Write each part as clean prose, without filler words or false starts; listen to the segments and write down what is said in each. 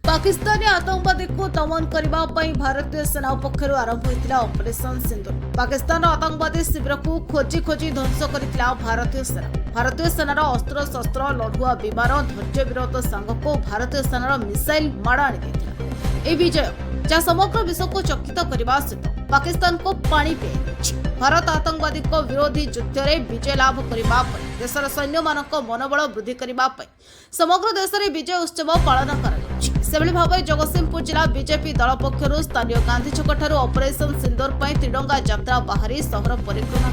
पाकिस्तानी आतंकवादी को दमन करने भारतीय सेना पक्षर आरंभ होता ऑपरेशन सिंदूर। पाकिस्तान आतंकवादी शिविर को खोजी खोजी ध्वंस करथिला भारतीय सेनार अस्त्र शस्त्र लढुआ विमान धैर्य विरोध सांग को भारतीय सेनार मिसाइल माड़ आनी यह विजय जहाँ समग्र विश्व को चकित करने सहित पाकिस्तान को पानी पियाई भारत आतंकवादी विरोधी युद्ध में विजय लाभ करने देशर सैन्य मानक मनोबल वृद्धि करने समग्र देश में विजय उत्सव पालन कर भाव जगतसिंहपुर जिला बीजेपी दल पक्षर स्थानीय गांधी छक ठारू ऑपरेशन सिंदूर पर त्रिरंगा यात्रा बाहरी सहर परिक्रमा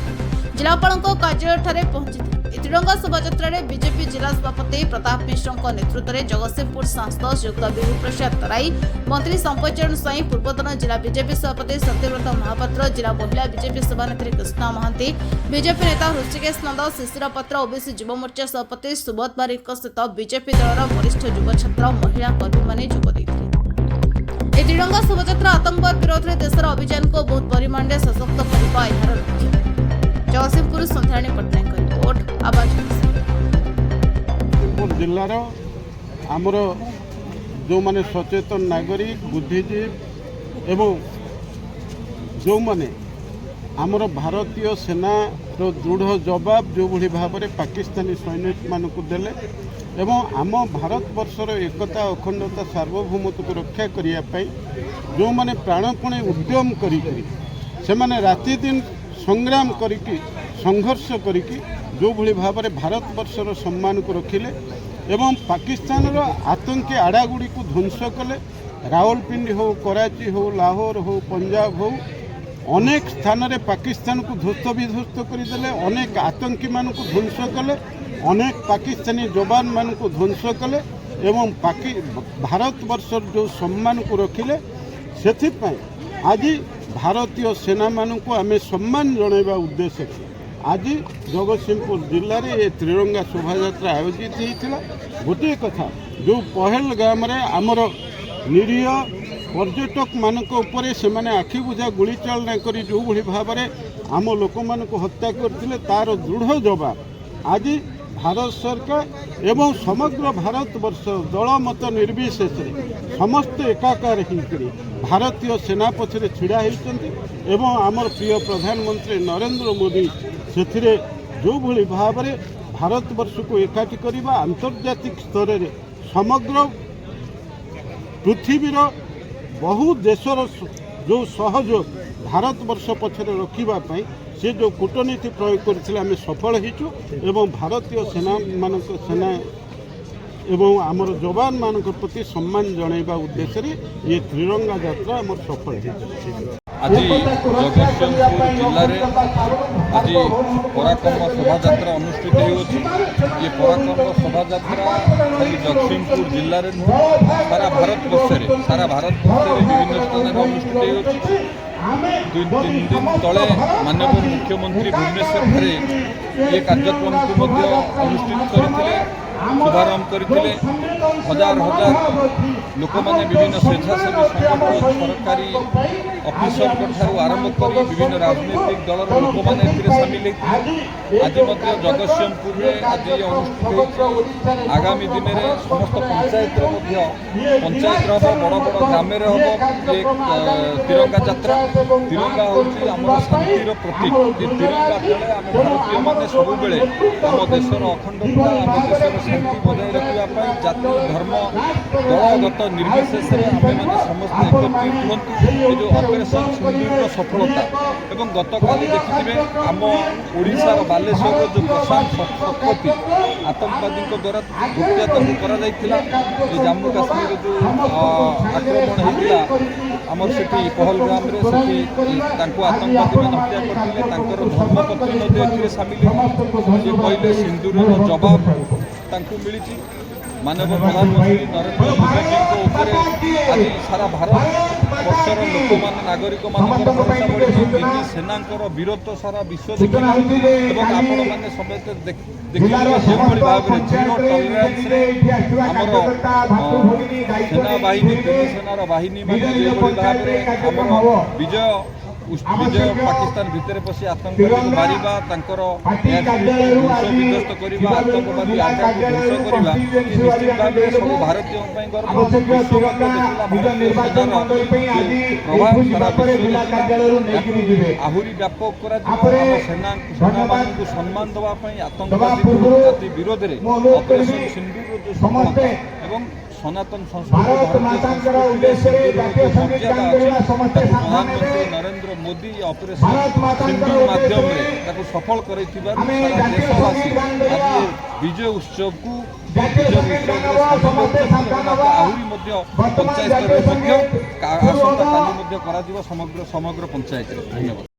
जिलापाल कार्यालय पहुंची त्रिरंगा शोभायात्रा में बीजेपी जिला सभापति प्रताप मिश्र नेतृत्व में जगतसिंहपुर सांसद श्रीयुक्त विभू प्रसाद तराई मंत्री संपतचरण स्वाई पूर्वतन जिला बीजेपी सभापति सत्यव्रत महापात्र जिला महिला बीजेपी सभानेत्री कृष्णा महांती बीजेपी नेता ऋषिकेश नंद शिशिर पत्र ओबीसी युव मोर्चा सभापति सुबोध बारिक सहित बीजेपी दलर वरिष्ठ युव छात्र महिला कर्मी माने जोग देइथिले। त्रिरंगा शोभायात्रा आतंकवाद विरोध में देशर अभियान को बहुत परिमाण में सशक्त करने यार लक्ष्य। जगतसिंहपुर संध्याणी पट्टनायक रिपोर्ट आवाज जिलार आमर जो माने सचेतन नागरिक बुद्धिजीवी एवं जो माने आमर भारतीय सेना रो दृढ़ जवाब जो भली भाव में पाकिस्तानी सैनिक मानक देले एवं आम भारत वर्षर एकता अखंडता सार्वभौमत्व को रक्षा करने जो माने प्राणपणे उद्यम से माने राति दिन संग्राम करिकी संघर्ष करिकी जो भली भाव में भारत वर्षर सम्मान को रखिले एवं पाकिस्तान रो आतंकी आड़ागुड़ी को ध्वंस कले रावलपिंडी हो कराची हो लाहौर हो पंजाब हो अनेक स्थान रे पाकिस्तान को ध्वस्त विध्वस्त करदेले अनेक आतंकी मान को ध्वंस कले अनेक पाकिस्तानी जवान मान को ध्वंस कले एवं भारत वर्षर जो सम्मान को रखिले से आज भारतीय सेना मान को आम सम्मान जनवा उद्देश्य आज जगतसिंहपुर जिले में ये त्रिरंगा शोभायात्रा आयोजित होता गोटे कथा जो पहलगाम आमर निरीह पर्यटक मानक उपरे से माने आखि बुझा गुली चालना करी जो भली भाव में आम लोक मान को हत्या करथिले तार दृढ़ जवाब आज भारत सरकार एवं समग्र भारत वर्ष दल मत निर्विशेष समस्त एकाकार होकर भारतीय सेना पछरे छिड़ा होती एवं आमर प्रिय प्रधानमंत्री नरेंद्र मोदी से जो भली भाव में भारत वर्ष को एकाठी करने आंतर्जातिक स्तर में समग्र पृथ्वीर बहु देशर जो सहयोग भारत वर्ष पछरे रखापी से जो कूटनीति प्रयोग करथिले आमे सफल होइछु एवं भारतीय सेना मानक सेना एवं आमर जवान मानक प्रति सम्मान जणाइबा उद्देश्य रे ये त्रिरंगा यात्रा आमर सफल होइछु। आज जगतसिंहपुर जिले में आज पराक्रम शोभायात्रा अनुष्ठित होती ये पराक्रम शोभायात्रा खाली जगतसिंहपुर जिले में नुह सारा भारत वर्ष विभिन्न स्थान में अनुष्ठित होती। 2-3 दिन तले माननीय मुख्यमंत्री भुवनेश्वर ये कार्यक्रम को अनुष्ठित करते शुभारंभ करते हजार लोक मैंने विभिन्न स्वेच्छासेवी संगठन सरकारी अफिसर आरंभ कर विभिन्न राजनीतिक दल लोक मैंने सामिल होते आज जगतसिंहपुर में आज अनुष्ठित आगामी दिन में समस्त पंचायत पंचायत हम बड़ बड़ ग्राम हम एक तिरंगा यात्रा तिरंगा हूँ आम शांतिर प्रतीक ये तिरंगा तले आम भारतीय मैंने सब बेले आम देशर अखंडता आम देशर शांति बजाय रखापी जाति धर्म दलगत निर्विशेष आम मैंने समस्त एकत्रित हुए ये जो ऑपरेशन सिंदूर सफलता एवं गतकाली देखिए आम ओडिशार बालेश्वर जो प्रशांत शतपथी आतंकवादी द्वारा हत्या जम्मू काश्मीर जो आक्रमण होता आमर से पहलगाम आतंकवादी मैंने हत्या करते धर्मपत्नी सामिल ये कहले सिंदूर जवाब मिली माननीय प्रधानमंत्री नरेंद्र मोदी आज सारा भारत वर्षर लोक मान नागरिक मान भरोसा बढ़ी सेना वीरत्व सारा विश्व देखिए आपण मैंने समेत देखिए जो भाव में जीरो टलरेन्स आमर सेना बाहिनी सेनार बाहिनी मान जो भाव में आमर विजय ବିଜୟ ପାକିସ୍ତାନ ଭିତରେ ପଶି ଆତଙ୍କବାଦୀକୁ ମାରିବା, ତାଙ୍କର ଧ୍ୱଂସ ବିଧ୍ୱସ୍ତ କରିବା, ଆତଙ୍କବାଦୀ ଆଡ୍ଡାକୁ ଧ୍ୱଂସ କରିବା ନିଶ୍ଚିତ ଭାବରେ ସବୁ ଭାରତୀୟଙ୍କ ପାଇଁ ଗର୍ବ। ବିଶ୍ୱ ମଧ୍ୟ ଦେଖିଲା ଭାରତୀୟ ସେନାର ପ୍ରଭାବ ସାରା ବିଶ୍ୱରେ ଆହୁରି ବ୍ୟାପକ କରାଯିବ। ଆମ ସେନାମାନଙ୍କୁ ସମ୍ମାନ ଦେବା ପାଇଁ ଆତଙ୍କବାଦୀ ବିରୋଧରେ ଅପରେସନ ସିନ୍ଦୁରର ଯେଉଁ ସଫଳତା ଏବଂ ସନାତନ ସଂସ୍କୃତି ଭାରତୀୟ ସଂସ୍କୃତିରେ ସିନ୍ଦୁରର ଯେଉଁ ମର୍ଯ୍ୟାଦା ଅଛି ତାକୁ ପ୍ରଧାନମନ୍ତ୍ରୀ ନରେନ୍ଦ୍ର ମୋଦି ଅପରେସନ ସିନ୍ଦୁର ମାଧ୍ୟମରେ ତାକୁ ସଫଳ କରାଇଥିବାରୁ ସାରା ଦେଶବାସୀ ଆଜି ବିଜୟ ଉତ୍ସବକୁ ଆହୁରି ମଧ୍ୟ ପଞ୍ଚାୟତ ସ୍ତରରେ ମଧ୍ୟ ଆସନ୍ତାକାଲି ମଧ୍ୟ କରାଯିବ ସମଗ୍ର ପଞ୍ଚାୟତରେ। ଧନ୍ୟବାଦ।